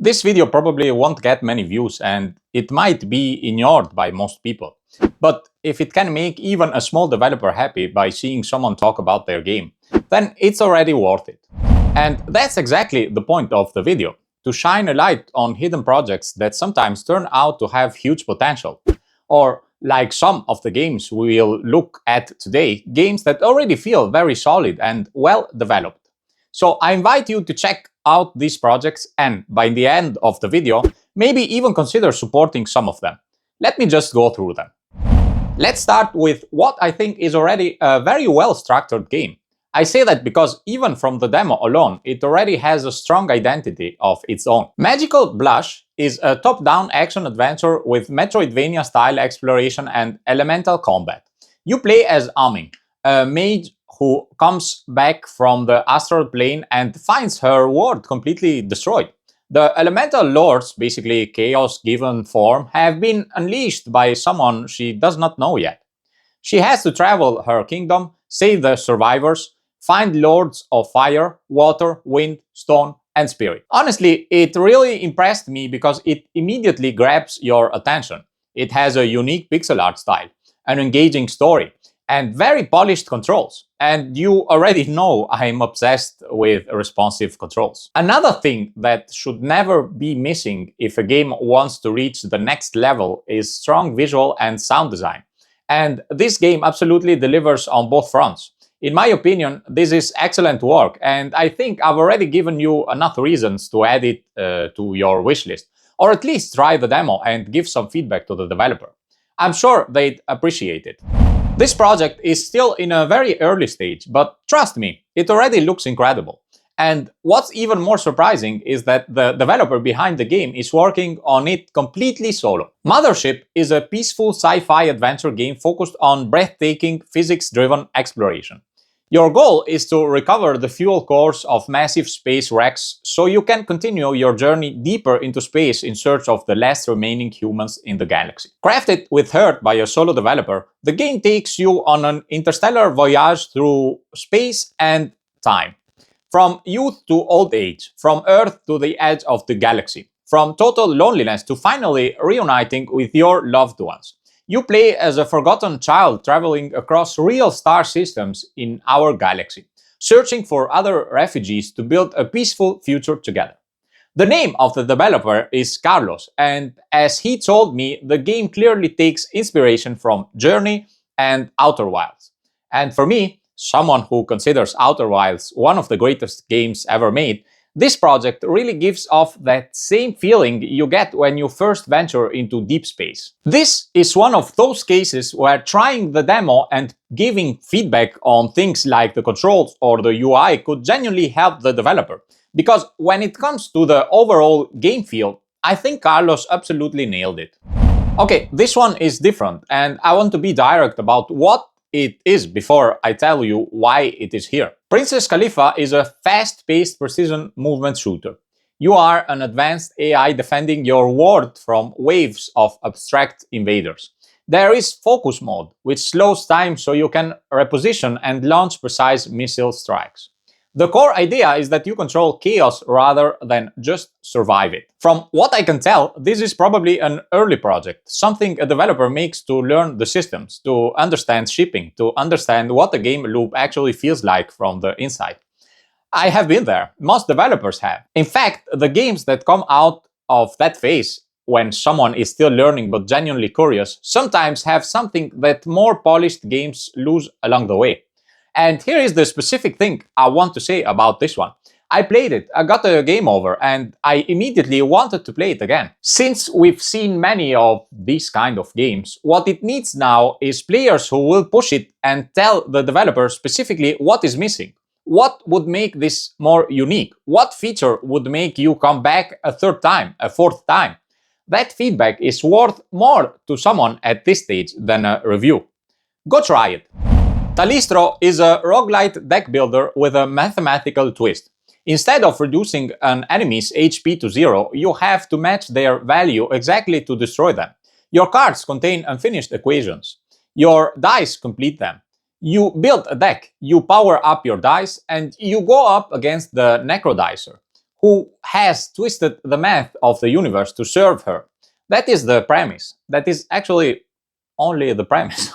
This video probably won't get many views and it might be ignored by most people. But if it can make even a small developer happy by seeing someone talk about their game, then it's already worth it. And that's exactly the point of the video, to shine a light on hidden projects that sometimes turn out to have huge potential. Or, like some of the games we will look at today, games that already feel very solid and well developed. So I invite you to check out these projects and, by the end of the video, maybe even consider supporting some of them. Let me just go through them. Let's start with what I think is already a very well-structured game. I say that because even from the demo alone, it already has a strong identity of its own. Magical Blush is a top-down action-adventure with Metroidvania-style exploration and elemental combat. You play as Amin, a mage who comes back from the astral plane and finds her world completely destroyed. The elemental lords, basically chaos given form, have been unleashed by someone she does not know yet. She has to travel her kingdom, save the survivors, find lords of fire, water, wind, stone, and spirit. Honestly, it really impressed me because it immediately grabs your attention. It has a unique pixel art style, an engaging story, and very polished controls. And you already know I'm obsessed with responsive controls. Another thing that should never be missing if a game wants to reach the next level is strong visual and sound design. And this game absolutely delivers on both fronts. In my opinion, this is excellent work, and I think I've already given you enough reasons to add it to your wishlist, or at least try the demo and give some feedback to the developer. I'm sure they'd appreciate it. This project is still in a very early stage, but trust me, it already looks incredible. And what's even more surprising is that the developer behind the game is working on it completely solo. Mothership is a peaceful sci-fi adventure game focused on breathtaking, physics-driven exploration. Your goal is to recover the fuel cores of massive space wrecks so you can continue your journey deeper into space in search of the last remaining humans in the galaxy. Crafted with heart by a solo developer, the game takes you on an interstellar voyage through space and time. From youth to old age, from Earth to the edge of the galaxy, from total loneliness to finally reuniting with your loved ones. You play as a forgotten child traveling across real star systems in our galaxy, searching for other refugees to build a peaceful future together. The name of the developer is Carlos, and as he told me, the game clearly takes inspiration from Journey and Outer Wilds. And for me, someone who considers Outer Wilds one of the greatest games ever made, this project really gives off that same feeling you get when you first venture into deep space. This is one of those cases where trying the demo and giving feedback on things like the controls or the UI could genuinely help the developer. Because when it comes to the overall game feel, I think Carlos absolutely nailed it. Okay, this one is different, and I want to be direct about what it is before I tell you why it is here. Princess KHALIFA is a fast-paced precision movement shooter. You are an advanced AI defending your world from waves of abstract invaders. There is focus mode, which slows time so you can reposition and launch precise missile strikes. The core idea is that you control chaos rather than just survive it. From what I can tell, this is probably an early project, something a developer makes to learn the systems, to understand shipping, to understand what a game loop actually feels like from the inside. I have been there. Most developers have. In fact, the games that come out of that phase, when someone is still learning but genuinely curious, sometimes have something that more polished games lose along the way. And here is the specific thing I want to say about this one. I played it, I got a game over, and I immediately wanted to play it again. Since we've seen many of these kind of games, what it needs now is players who will push it and tell the developer specifically what is missing. What would make this more unique? What feature would make you come back a third time, a fourth time? That feedback is worth more to someone at this stage than a review. Go try it. TALYSTRO is a roguelite deck builder with a mathematical twist. Instead of reducing an enemy's HP to 0, you have to match their value exactly to destroy them. Your cards contain unfinished equations. Your dice complete them. You build a deck, you power up your dice, and you go up against the Necrodicer, who has twisted the math of the universe to serve her. That is the premise. That is actually only the premise.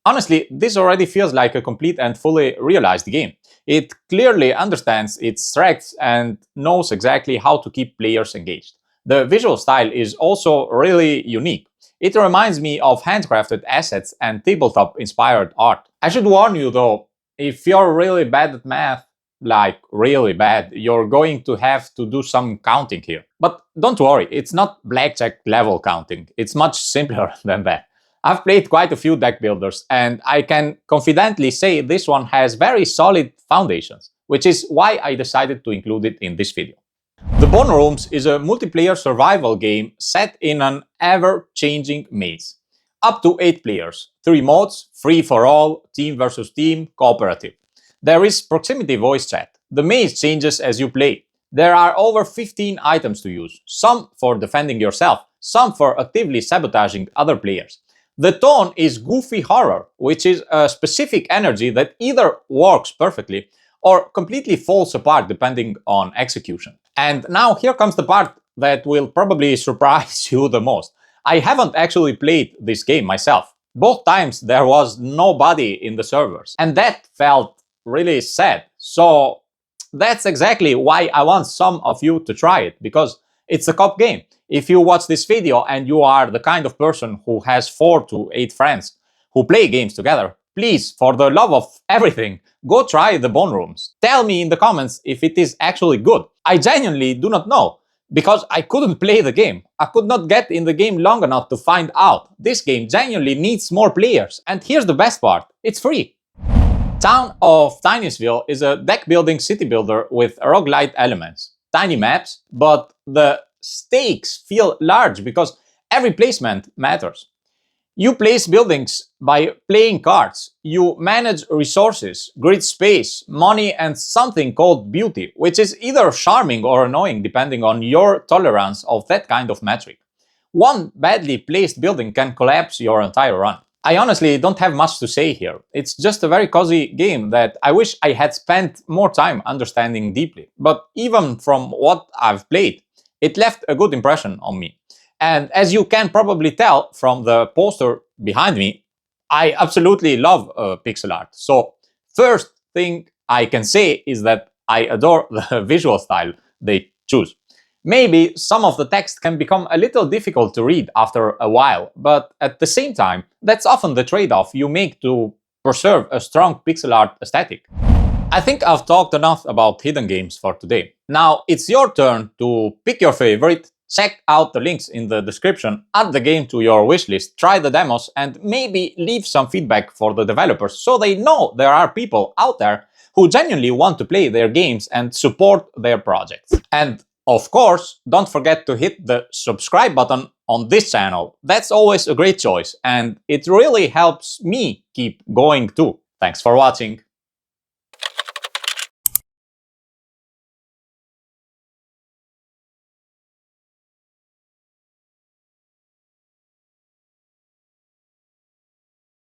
Honestly, this already feels like a complete and fully realized game. It clearly understands its strengths and knows exactly how to keep players engaged. The visual style is also really unique. It reminds me of handcrafted assets and tabletop-inspired art. I should warn you though, if you're really bad at math, like really bad, you're going to have to do some counting here. But don't worry, it's not blackjack level counting. It's much simpler than that. I've played quite a few deck builders, and I can confidently say this one has very solid foundations, which is why I decided to include it in this video. The BONEROOMS is a multiplayer survival game set in an ever-changing maze. Up to 8 players, 3 modes, free for all, team versus team, cooperative. There is proximity voice chat. The maze changes as you play. There are over 15 items to use, some for defending yourself, some for actively sabotaging other players. The tone is goofy horror, which is a specific energy that either works perfectly or completely falls apart depending on execution. And now here comes the part that will probably surprise you the most. I haven't actually played this game myself. Both times there was nobody in the servers, and that felt really sad. So that's exactly why I want some of you to try it, because it's a co-op game. If you watch this video and you are the kind of person who has 4 to 8 friends who play games together, please, for the love of everything, go try the BONEROOMS. Tell me in the comments if it is actually good. I genuinely do not know, because I couldn't play the game. I could not get in the game long enough to find out. This game genuinely needs more players. And here's the best part, it's free. Town of TINYSVILLE is a deck building city builder with roguelite elements. Tiny maps, but the stakes feel large because every placement matters. You place buildings by playing cards. You manage resources, grid space, money, and something called beauty, which is either charming or annoying depending on your tolerance of that kind of metric. One badly placed building can collapse your entire run. I honestly don't have much to say here. It's just a very cozy game that I wish I had spent more time understanding deeply. But even from what I've played, it left a good impression on me. And as you can probably tell from the poster behind me, I absolutely love pixel art. So first thing I can say is that I adore the visual style they choose. Maybe some of the text can become a little difficult to read after a while, but at the same time, that's often the trade-off you make to preserve a strong pixel art aesthetic. I think I've talked enough about hidden games for today. Now it's your turn to pick your favorite, check out the links in the description, add the game to your wishlist, try the demos, and maybe leave some feedback for the developers so they know there are people out there who genuinely want to play their games and support their projects. And of course, don't forget to hit the subscribe button on this channel. That's always a great choice, and it really helps me keep going too. Thanks for watching.